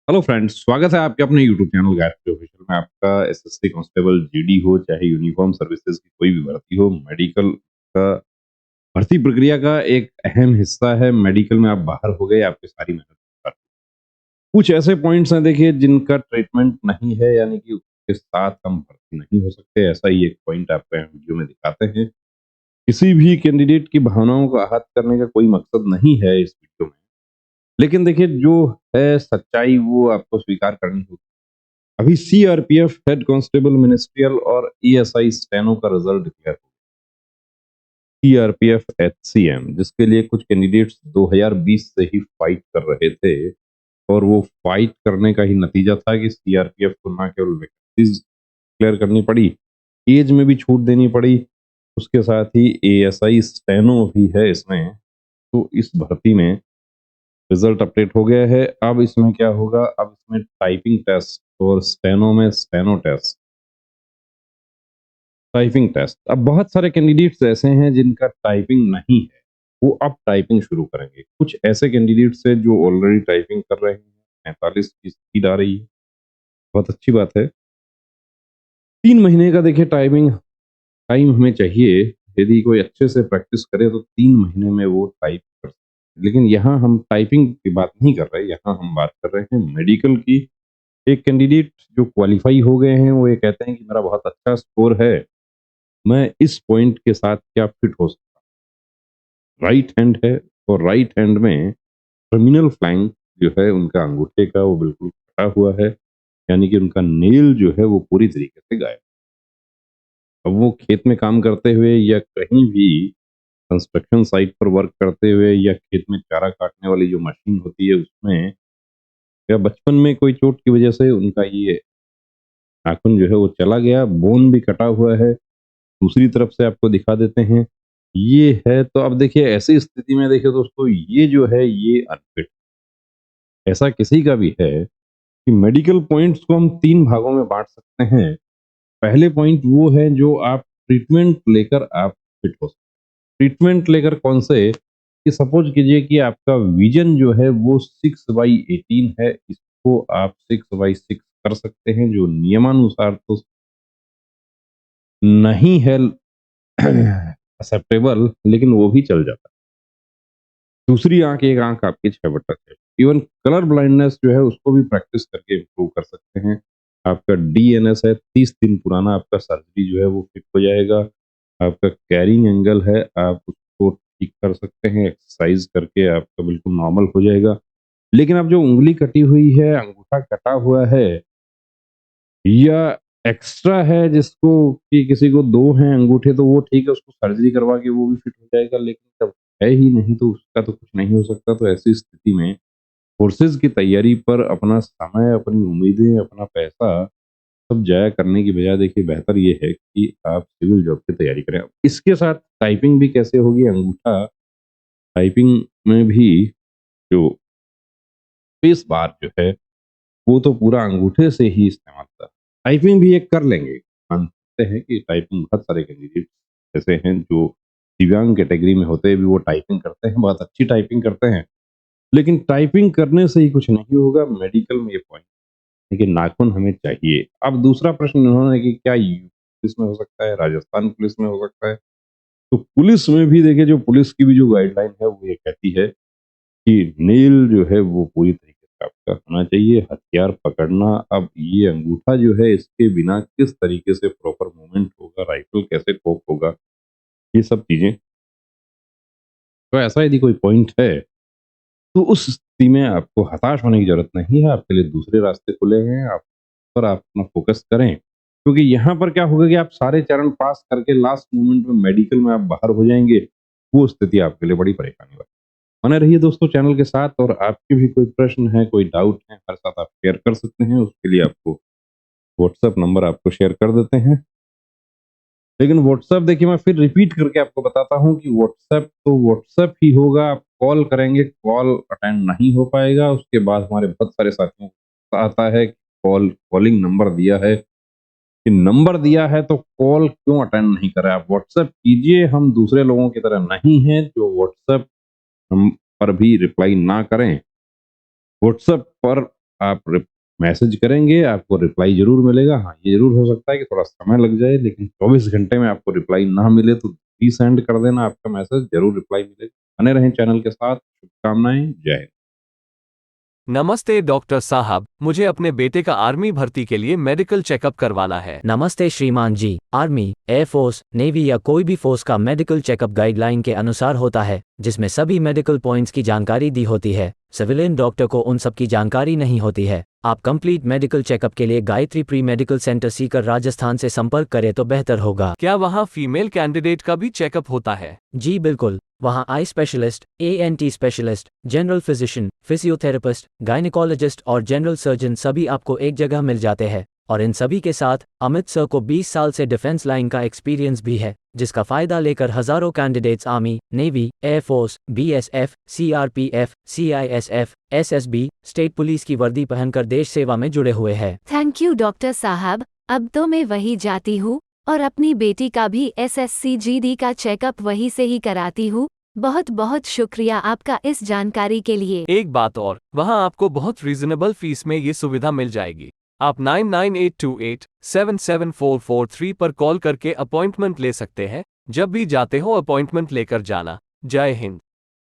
Hello friends, स्वागत है आपके अपने यूट्यूब चैनल गायत्री ऑफिशियल में। आपका एसएससी कांस्टेबल, जीडी हो चाहे यूनिफॉर्म सर्विसेज की कोई भी भर्ती हो, मेडिकल का भर्ती प्रक्रिया का एक अहम हिस्सा है। मेडिकल में आप बाहर हो गए, आपकी सारी मेहनत बेकार। कुछ ऐसे पॉइंट्स हैं देखिए जिनका ट्रीटमेंट नहीं है, यानी कि उसके साथ हम भर्ती नहीं हो सकते। ऐसा ही एक पॉइंट आपको यहाँ वीडियो में दिखाते हैं। किसी भी कैंडिडेट की भावनाओं को आहत करने का कोई मकसद नहीं है इस वीडियो में, लेकिन देखिए जो है सच्चाई वो आपको स्वीकार करनी होगी। अभी सीआरपीएफ हेड कांस्टेबल मिनिस्ट्रियल और ईएसआई स्टेनो का रिजल्ट डिक्लेयर हुआ। सीआरपीएफ एचसीएम, जिसके लिए कुछ कैंडिडेट्स 2020 से ही फाइट कर रहे थे, और वो फाइट करने का ही नतीजा था कि सीआरपीएफ को ना केवल वैकेंसीज क्लियर करनी पड़ी, एज में भी छूट देनी पड़ी, उसके साथ ही एएसआई स्टेनो भी है इसमें। तो इस भर्ती में रिजल्ट अपडेट हो गया है। अब इसमें क्या होगा, अब इसमें टाइपिंग टेस्ट और स्टेनो में स्टेनो टेस्ट, टाइपिंग टेस्ट। अब बहुत सारे कैंडिडेट्स ऐसे हैं जिनका टाइपिंग नहीं है, वो अब टाइपिंग शुरू करेंगे। कुछ ऐसे कैंडिडेट्स हैं जो ऑलरेडी टाइपिंग कर रहे हैं, 45 की स्पीड आ रही है, बहुत अच्छी बात है। 3 महीने का देखिए टाइपिंग टाइम हमें चाहिए। यदि कोई अच्छे से प्रैक्टिस करे तो 3 महीने में वो टाइप कर सकते हैं। लेकिन यहाँ हम टाइपिंग की बात नहीं कर रहे, यहाँ हम बात कर रहे हैं मेडिकल की। एक कैंडिडेट जो क्वालिफाई हो गए हैं वो ये कहते हैं कि मेरा बहुत अच्छा स्कोर है, मैं इस पॉइंट के साथ क्या फिट हो सकता हूं। राइट हैंड है, और राइट हैंड में टर्मिनल फ्लैंक जो है उनका अंगूठे का वो बिल्कुल कटा हुआ है, यानी कि उनका नेल जो है वो पूरी तरीके से गायब। अब वो खेत में काम करते हुए या कहीं भी कंस्ट्रक्शन साइट पर वर्क करते हुए या खेत में चारा काटने वाली जो मशीन होती है उसमें, या बचपन में कोई चोट की वजह से उनका ये नाखून जो है वो चला गया, बोन भी कटा हुआ है। दूसरी तरफ से आपको दिखा देते हैं, ये है। तो अब देखिए ऐसी स्थिति में देखिए दोस्तों, ये जो है ये अनफिट। ऐसा किसी का भी है कि मेडिकल पॉइंट्स को हम 3 भागों में बांट सकते हैं। पहले पॉइंट वो है जो आप ट्रीटमेंट लेकर आप फिट हो सकते। ट्रीटमेंट लेकर कौन से, कि सपोज कीजिए कि आपका विजन जो है वो 6/18 है, इसको आप 6/6 कर सकते हैं, जो नियमानुसार तो नहीं है एक्सेप्टेबल, लेकिन वो भी चल जाता है। दूसरी आंख, एक आंख आपकी 6/6 है। इवन कलर ब्लाइंडनेस जो है उसको भी प्रैक्टिस करके इम्प्रूव कर सकते हैं। आपका डीएनएस है 30 दिन पुराना, आपका सर्जरी जो है वो फिट हो जाएगा। आपका कैरिंग एंगल है, आप उसको ठीक कर सकते हैं, एक्सरसाइज करके आपका बिल्कुल नॉर्मल हो जाएगा। लेकिन अब जो उंगली कटी हुई है, अंगूठा कटा हुआ है, या एक्स्ट्रा है जिसको, कि किसी को 2 हैं अंगूठे तो वो ठीक है, उसको सर्जरी करवा के वो भी फिट हो जाएगा। लेकिन जब है ही नहीं तो उसका तो कुछ नहीं हो सकता। तो ऐसी स्थिति में फोर्सेज की तैयारी पर अपना समय, अपनी उम्मीदें, अपना पैसा सब जाया करने की बजाय देखिए बेहतर ये है कि आप सिविल जॉब की तैयारी करें। इसके साथ टाइपिंग भी कैसे होगी, अंगूठा टाइपिंग में भी जो स्पेस बार जो है वो तो पूरा अंगूठे से ही इस्तेमाल होता है। टाइपिंग भी एक कर लेंगे, मानते हैं कि टाइपिंग बहुत सारे कैंडिडेट ऐसे हैं जो दिव्यांग कैटेगरी में होते हुए भी वो टाइपिंग करते हैं, बहुत अच्छी टाइपिंग करते हैं। लेकिन टाइपिंग करने से ही कुछ नहीं होगा, मेडिकल में ये पॉइंट, लेकिन नाखून हमें चाहिए। अब दूसरा प्रश्न उन्होंने कि क्या पुलिस में हो सकता है, राजस्थान पुलिस में हो सकता है। तो पुलिस में भी देखिए, जो पुलिस की भी जो गाइडलाइन है वो ये कहती है कि नेल जो है वो पूरी तरीके से आपका होना चाहिए, हथियार पकड़ना। अब ये अंगूठा जो है इसके बिना किस तरीके से प्रॉपर मूवमेंट होगा, राइफल कैसे कोक होगा, ये सब चीजें। तो ऐसा यदि कोई पॉइंट है तो उस स्थिति में आपको हताश होने की जरूरत नहीं है, आपके लिए दूसरे रास्ते खुले हुए हैं। आप पर आप अपना फोकस करें, क्योंकि यहाँ पर क्या होगा कि आप सारे चरण पास करके लास्ट मोमेंट में मेडिकल में आप बाहर हो जाएंगे। वो स्थिति आपके लिए बड़ी परेशानी वाली। बने रहिए दोस्तों चैनल के साथ, और आपके भी कोई प्रश्न है, कोई डाउट है, हमारे साथ आप शेयर कर सकते हैं। उसके लिए आपको व्हाट्सएप नंबर आपको शेयर कर देते हैं। लेकिन व्हाट्सएप देखिए, मैं फिर रिपीट करके आपको बताता हूँ कि व्हाट्सएप तो व्हाट्सएप ही होगा। आप कॉल करेंगे, कॉल अटेंड नहीं हो पाएगा। उसके बाद हमारे बहुत सारे साथियों को आता है कि कॉलिंग नंबर दिया है, कि नंबर दिया है तो कॉल क्यों अटेंड नहीं कर रहे। आप व्हाट्सएप कीजिए, हम दूसरे लोगों की तरह नहीं हैं जो व्हाट्सएप पर भी रिप्लाई ना करें। व्हाट्सएप पर आप मैसेज करेंगे, आपको रिप्लाई ज़रूर मिलेगा। हाँ, ये ज़रूर हो सकता है कि थोड़ा समय लग जाए, लेकिन 24 घंटे में आपको रिप्लाई ना मिले तो रीसेंड कर देना आपका मैसेज, ज़रूर रिप्लाई मिलेगा। बने रहें चैनल के साथ, शुभकामनाएँ, जय हिंद। नमस्ते डॉक्टर साहब, मुझे अपने बेटे का आर्मी भर्ती के लिए मेडिकल चेकअप करवाना है। नमस्ते श्रीमान जी। आर्मी, एयरफोर्स, नेवी या कोई भी फोर्स का मेडिकल चेकअप गाइडलाइन के अनुसार होता है, जिसमें सभी मेडिकल पॉइंट्स की जानकारी दी होती है। सिविलियन डॉक्टर को उन सब की जानकारी नहीं होती है। आप कंप्लीट मेडिकल चेकअप के लिए Gayatri pre medical centre Sikar Rajasthan से संपर्क करें तो बेहतर होगा। क्या वहाँ फीमेल कैंडिडेट का भी चेकअप होता है? जी बिल्कुल, वहाँ eye specialist, ANT specialist, general physician, physiotherapist, gynaecologist और जनरल सर्जन सभी आपको एक जगह मिल जाते हैं। और इन सभी के साथ अमित सर को 20 साल से डिफेंस लाइन का एक्सपीरियंस भी है, जिसका फायदा लेकर हजारों candidates army, navy, air force, BSF, CRPF, CISF, SSB, state police की वर्दी पहनकर देश सेवा में जुड़े हुए हैं। थैंक यू डॉक्टर साहब, अब तो मैं वही जाती हूँ और अपनी बेटी का भी SSC GD का चेकअप वहीं से ही कराती हूँ। बहुत बहुत शुक्रिया आपका इस जानकारी के लिए। एक बात और, वहाँ आपको बहुत रीजनेबल फीस में ये सुविधा मिल जाएगी। आप 9982877443 पर कॉल करके अपॉइंटमेंट ले सकते हैं। जब भी जाते हो अपॉइंटमेंट लेकर जाना। जय हिंद।